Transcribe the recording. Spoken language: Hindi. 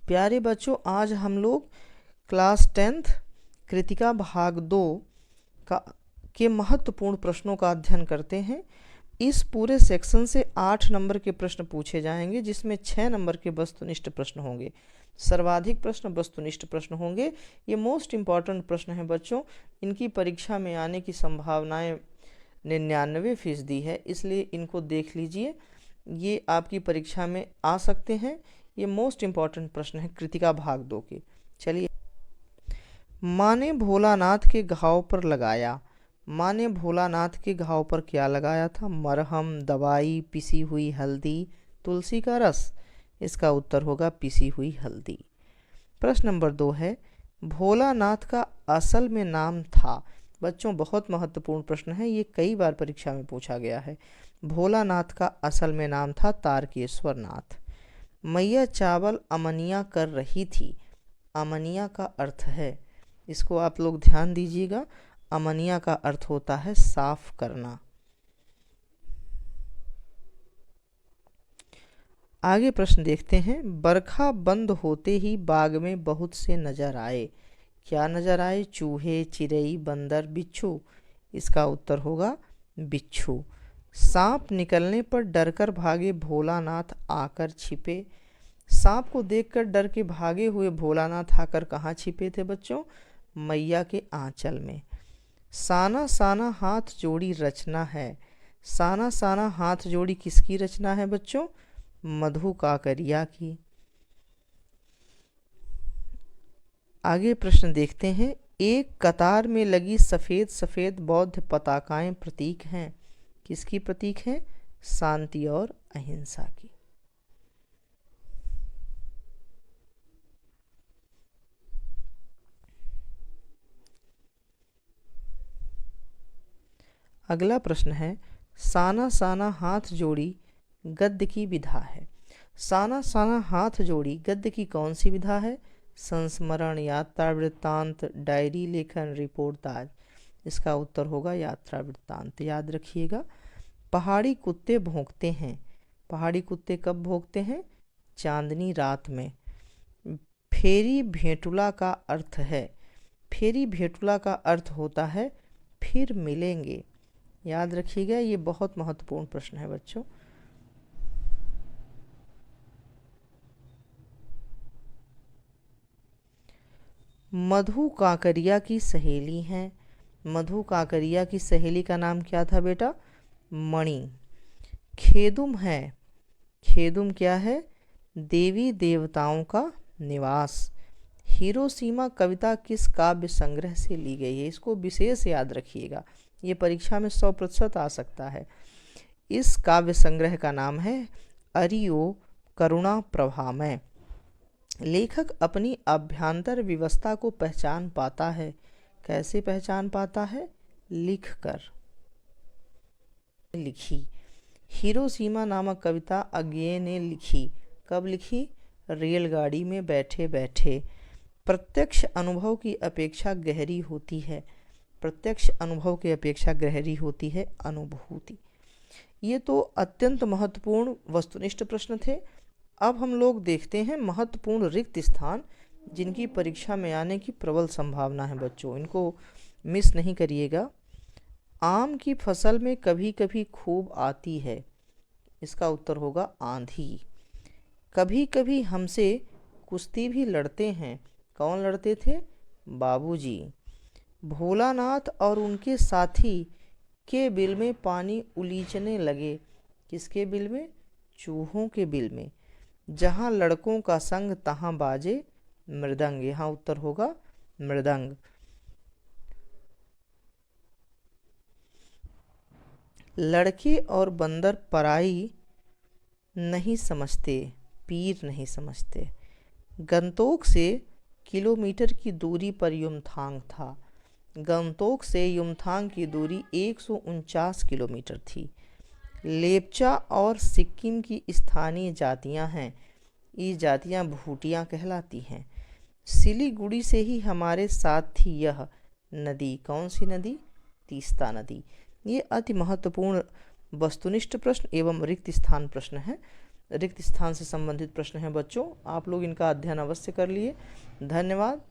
प्यारे बच्चों, आज हम लोग क्लास 10th कृतिका भाग 2 का के महत्वपूर्ण प्रश्नों का अध्ययन करते हैं। इस पूरे सेक्शन से 8 नंबर के प्रश्न पूछे जाएंगे, जिसमें 6 नंबर के वस्तुनिष्ठ प्रश्न होंगे। सर्वाधिक प्रश्न वस्तुनिष्ठ प्रश्न होंगे। ये मोस्ट इम्पॉर्टेंट प्रश्न हैं बच्चों। इनकी परीक्षा में आने की संभावनाएं 99% है, इसलिए इनको देख लीजिए। ये आपकी परीक्षा में आ सकते हैं। ये मोस्ट इम्पॉर्टेंट प्रश्न है कृतिका भाग 2 के। चलिए। माँ ने भोलानाथ के घाव पर लगाया। माँ ने भोलानाथ के घाव पर क्या लगाया था? मरहम, दवाई, पिसी हुई हल्दी, तुलसी का रस। इसका उत्तर होगा पिसी हुई हल्दी। प्रश्न नंबर 2 है, भोलानाथ का असल में नाम था। बच्चों, बहुत महत्वपूर्ण प्रश्न है, ये कई बार परीक्षा में पूछा गया है। भोलानाथ का असल में नाम था तारकेश्वर नाथ। मैया चावल अमनिया कर रही थी। अमनिया का अर्थ है, इसको आप लोग ध्यान दीजिएगा, अमनिया का अर्थ होता है साफ करना। आगे प्रश्न देखते हैं। बरखा बंद होते ही बाग में बहुत से नजर आए। क्या नजर आए? चूहे, चिड़ई, बंदर, बिच्छू। इसका उत्तर होगा बिच्छू। सांप निकलने पर डरकर भागे भोलानाथ आकर छिपे। सांप को देखकर डर के भागे हुए भोलानाथ आकर कहाँ छिपे थे बच्चों? मैया के आंचल में। साना साना हाथ जोड़ी रचना है। साना साना हाथ जोड़ी किसकी रचना है बच्चों? मधु काकरिया की। आगे प्रश्न देखते हैं। एक कतार में लगी सफ़ेद सफ़ेद बौद्ध पताकाएं प्रतीक हैं। किसकी प्रतीक हैं? शांति और अहिंसा की। अगला प्रश्न है, साना साना हाथ जोड़ी गद्य की विधा है। साना साना हाथ जोड़ी गद्य की कौन सी विधा है? संस्मरण, यात्रा वृत्तांत, डायरी लेखन, रिपोर्टाज। इसका उत्तर होगा यात्रा वृत्तांत। याद रखिएगा। पहाड़ी कुत्ते भौंकते हैं। पहाड़ी कुत्ते कब भौंकते हैं? चांदनी रात में। फेरी भेंटुला का अर्थ है, फेरी भेंटुला का अर्थ होता है फिर मिलेंगे। याद रखिएगा, ये बहुत महत्वपूर्ण प्रश्न है बच्चों। मधु काकरिया की सहेली हैं। मधु काकरिया की सहेली का नाम क्या था बेटा? मणि। खेदुम है। खेदुम क्या है? देवी देवताओं का निवास। हिरोशिमा कविता किस काव्य संग्रह से ली गई है? इसको विशेष याद रखिएगा, ये परीक्षा में 100% आ सकता है। इस काव्य संग्रह का नाम है अरियो करुणा प्रभामय। लेखक अपनी अभ्यांतर व्यवस्था को पहचान पाता है। कैसे पहचान पाता है? लिख कर। लिखी। हिरोशिमा नामक कविता अज्ञेय ने लिखी। कब लिखी? रेलगाड़ी में बैठे बैठे। प्रत्यक्ष अनुभव की अपेक्षा गहरी होती है। प्रत्यक्ष अनुभव की अपेक्षा गहरी होती है अनुभूति। ये तो अत्यंत महत्वपूर्ण वस्तुनिष्ठ प्रश्न थे। अब हम लोग देखते हैं महत्वपूर्ण रिक्त स्थान, जिनकी परीक्षा में आने की प्रबल संभावना है बच्चों। इनको मिस नहीं करिएगा। आम की फसल में कभी कभी खूब आती है। इसका उत्तर होगा आंधी। कभी कभी हमसे कुश्ती भी लड़ते हैं। कौन लड़ते थे? बाबूजी। भोलानाथ और उनके साथी के बिल में पानी उलीचने लगे। किसके बिल में? चूहों के बिल में। जहाँ लड़कों का संग तहाँ बाजे मृदंग। यहाँ उत्तर होगा मृदंग। लड़के और बंदर पराई नहीं समझते, पीर नहीं समझते। गंतोक से किलोमीटर की दूरी पर युमथांग था। गंतोक से युमथांग की दूरी 149 किलोमीटर थी। लेप्चा और सिक्किम की स्थानीय जातियां हैं। ये जातियां भूटियां कहलाती हैं। सिलीगुड़ी से ही हमारे साथ थी यह नदी। कौन सी नदी? तीस्ता नदी। ये अति महत्वपूर्ण वस्तुनिष्ठ प्रश्न एवं रिक्त स्थान प्रश्न है। रिक्त स्थान से संबंधित प्रश्न हैं बच्चों, आप लोग इनका अध्ययन अवश्य कर लिए। धन्यवाद।